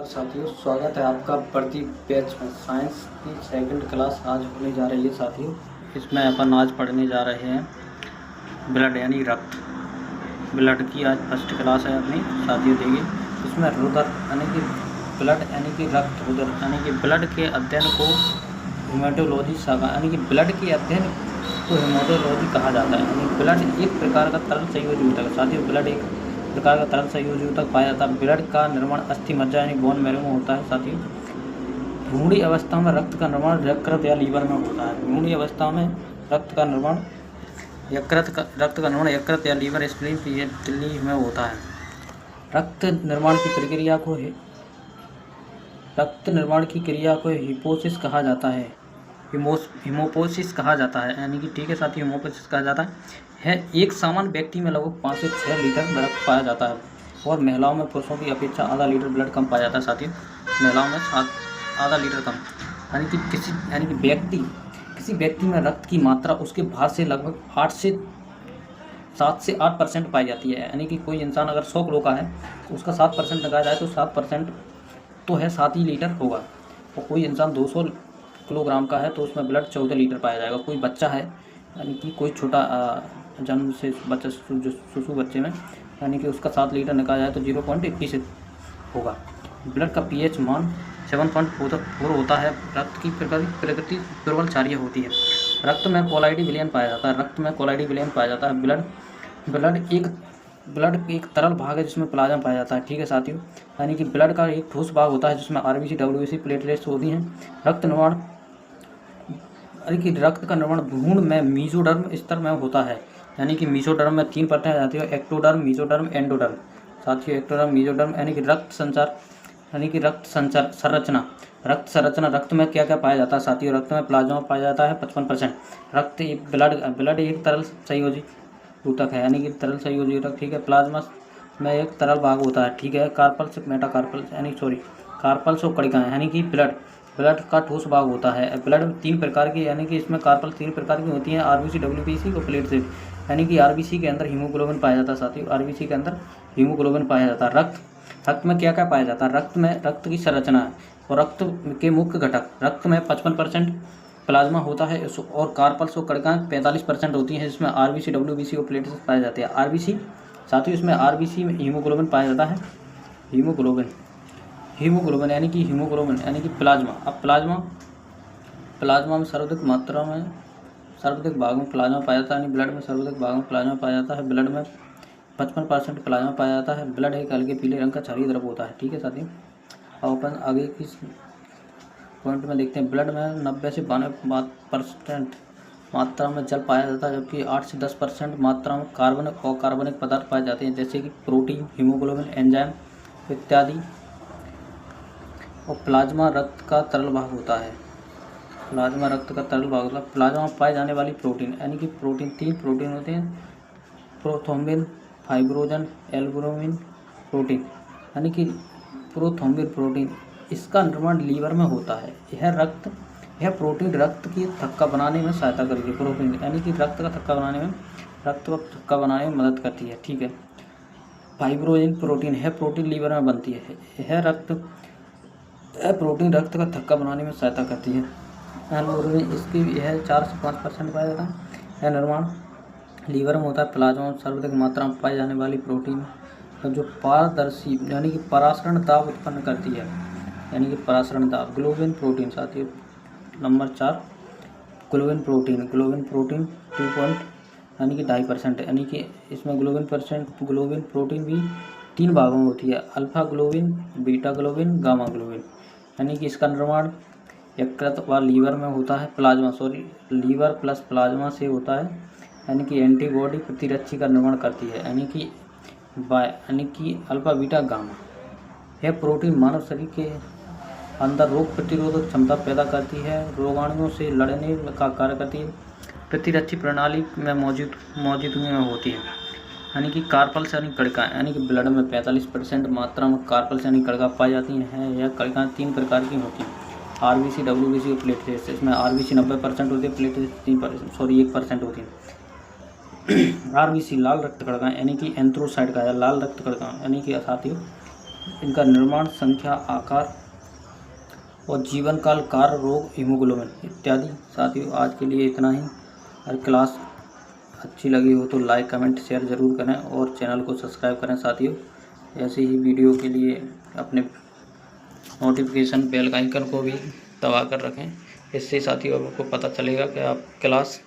साथियों, स्वागत है आपका प्रदीप बैच में। साइंस की सेकंड क्लास आज होने जा रही है साथियों। इसमें अपन आज पढ़ने जा रहे हैं ब्लड यानी रक्त। ब्लड की आज फर्स्ट क्लास है अपनी साथियों। देखिए इसमें रुधिर यानी कि ब्लड यानी कि रक्त, रुधिर यानी कि ब्लड के अध्ययन को हेमेटोलॉजी शाखा यानी कि ब्लड के अध्ययन को हेमेटोलॉजी कहा जाता है। यानी ब्लड एक प्रकार का तरल संयोजी ऊतक है साथियों। ब्लड एक प्रकार का तरल संयोजी ऊतक पाया जाता है। ब्लड का निर्माण अस्थि मज्जा यानी बोन मैरो में होता है साथियों। भ्रूणीय अवस्था में रक्त का निर्माण यकृत या लीवर में होता है। भ्रूणीय अवस्था में रक्त का निर्माण यकृत या लीवर, स्प्लीन, झिल्ली में होता है। रक्त निर्माण की क्रिया को हिपोसिस कहा जाता है। हिमोपोसिस कहा जाता है यानी कि ठीक है साथियों, हिमोपोसिस कहा जाता है। एक सामान्य व्यक्ति में लगभग 5 से 6 लीटर रक्त पाया जाता है और महिलाओं में पुरुषों की अपेक्षा आधा लीटर ब्लड कम पाया जाता है साथियों। महिलाओं में आधा लीटर कम, यानी कि किसी व्यक्ति में रक्त की मात्रा उसके भार से लगभग 7 से 8% पाई जाती है। यानी कि कोई इंसान अगर 100 किलो का है तो उसका 7% लगाया जाए तो 7% तो है 7 ही लीटर होगा। और कोई इंसान 200 किलोग्राम का है तो उसमें ब्लड 14 लीटर पाया जाएगा। कोई बच्चा है यानी कि कोई छोटा जन्म से बच्चा शिशु बच्चे में यानी कि उसका 7 लीटर निकाला जाए तो 0.21 होगा। ब्लड का पीएच मान 7.4 होता है। रक्त की प्रकृति दुर्बल क्षारीय होती है। रक्त में कोलाइडी विलयन पाया जाता है। ब्लड एक तरल भाग है जिसमें प्लाज्मा पाया जाता है। ठीक है साथियों, यानी कि ब्लड का एक ठोस भाग होता है जिसमें आरबीसी, डब्ल्यूबीसी, प्लेटलेट्स होती हैं। रक्त का निर्माण भ्रूण में मीजोडर्म स्तर में होता है। यानी कि मीजोडर्म में 3 परतें आ जाती है, एक्टोडर्म, मीजोडर्म, एंडोडर्म। साथियों एक्टोडर्म, मीजोडर्म यानी कि रक्त संरचना। रक्त में क्या क्या पाया जाता है साथियों? रक्त में प्लाज्मा पाया जाता है 55%। ब्लड एक तरल संयोजी ऊतक है यानी कि तरल संयोजी ऊतक। ठीक है, प्लाज्मा में एक तरल भाग होता है। ठीक है, कार्पल्स, मेटाकार्पल्स कार्पल्स और कणिकाएं यानी कि ब्लड का ठोस भाग होता है। ब्लड 3 प्रकार की यानी कि इसमें कार्पल 3 प्रकार की होती हैं, आरबीसी, डब्ल्यूबीसी और प्लेटलेट्स। यानी कि आरबीसी के अंदर हीमोग्लोबिन पाया जाता है साथियों। आरबीसी के अंदर हीमोग्लोबिन पाया जाता है। रक्त में क्या क्या पाया जाता है? रक्त में रक्त की संरचना है और रक्त के मुख्य घटक। रक्त में 55% प्लाज्मा होता है और कार्पल्स और कणिकाएं 45% होती हैं, जिसमें आरबीसी, डब्ल्यूबीसी और प्लेटलेट्स पाए जाते हैं। आरबीसी साथियों, इसमें आरबीसी में हीमोग्लोबिन पाया जाता है। हीमोग्लोबिन यानी कि प्लाज्मा। अब प्लाज्मा में सर्वाधिक भाग में प्लाज्मा पाया जाता है। यानी ब्लड में सर्वाधिक भाग में प्लाज्मा पाया जाता है। ब्लड में 55% प्लाज्मा पाया जाता है। ब्लड एक हल्के पीले रंग का क्षारीय द्रव होता है। ठीक है साथियों, अब अपन आगे की पॉइंट में देखते हैं। ब्लड में 90 से 92% मात्रा में जल पाया जाता है, जबकि 8 से 10% मात्रा में कार्बन और कार्बनिक पदार्थ पाए जाते हैं, जैसे कि प्रोटीन, हीमोग्लोबिन, एंजाइम इत्यादि। और प्लाज्मा रक्त का तरल भाग होता है। प्लाज्मा में पाए जाने वाली प्रोटीन यानी कि 3 प्रोटीन होते हैं, प्रोथ्रोम्बिन, फाइब्रोजन, एल्बुमिन प्रोटीन। यानी कि प्रोथ्रोम्बिन प्रोटीन, इसका निर्माण लीवर में होता है। यह प्रोटीन रक्त की थक्का बनाने में सहायता करेगी। प्रोटीन यानी कि रक्त का थक्का बनाने में मदद करती है। ठीक है, फाइब्रोजन प्रोटीन है, प्रोटीन लीवर में बनती है। यह प्रोटीन रक्त का थक्का बनाने में सहायता करती है। एल्बुमिन इसकी यह 4 से 5% पाया जाता है। यह निर्माण लीवर में होता है। प्लाज्मा में सर्वाधिक मात्रा में पाई जाने वाली प्रोटीन जो पारदर्शी यानी कि परासरण दाब उत्पन्न करती है। यानी कि परासरण दाब। ग्लोबिन प्रोटीन साथियों, नंबर 4 ग्लोबिन प्रोटीन 2 यानी कि 2.5% है। यानी कि इसमें ग्लोबिन प्रोटीन भी 3 भागों में होती है, alpha globin, beta globin, gamma globin. यानी कि इसका निर्माण यकृत व लीवर में होता है। लीवर प्लस प्लाज्मा से होता है। यानी कि एंटीबॉडी प्रतिरक्षी का निर्माण करती है, यानी कि अल्फा, बीटा, गामा। यह प्रोटीन मानव शरीर के अंदर रोग प्रतिरोधक क्षमता पैदा करती है, रोगाणुओं से लड़ने का कार्य करती है, प्रतिरक्षी प्रणाली में मौजूदगी में होती है। यानी कि कार्पल्स यानी कणिकाएं, यानी कि ब्लड में 45% मात्रा में कार्पल्स यानी कणिका पाई जाती हैं। यह कणिकाएं 3 प्रकार की होती हैं, आरबीसी, डब्ल्यूबीसी और प्लेटलेट्स। इसमें आरबीसी 90% होती है, प्लेटलेट्स 1% होती है। आरबीसी लाल रक्त कणिकाएं यानी कि एंथ्रोसाइट का लाल रक्त कणिकाएं यानी कि साथियों इनका निर्माण, संख्या, आकार और जीवन काल, कार्य, रोग, हीमोग्लोबिन इत्यादि। साथियों आज के लिए इतना ही। अगर क्लास अच्छी लगी हो तो लाइक, कमेंट, शेयर ज़रूर करें और चैनल को सब्सक्राइब करें। साथियों ऐसे ही वीडियो के लिए अपने नोटिफिकेशन बेल आइकन को भी दबा कर रखें। इससे साथियों आपको पता चलेगा कि आप क्लास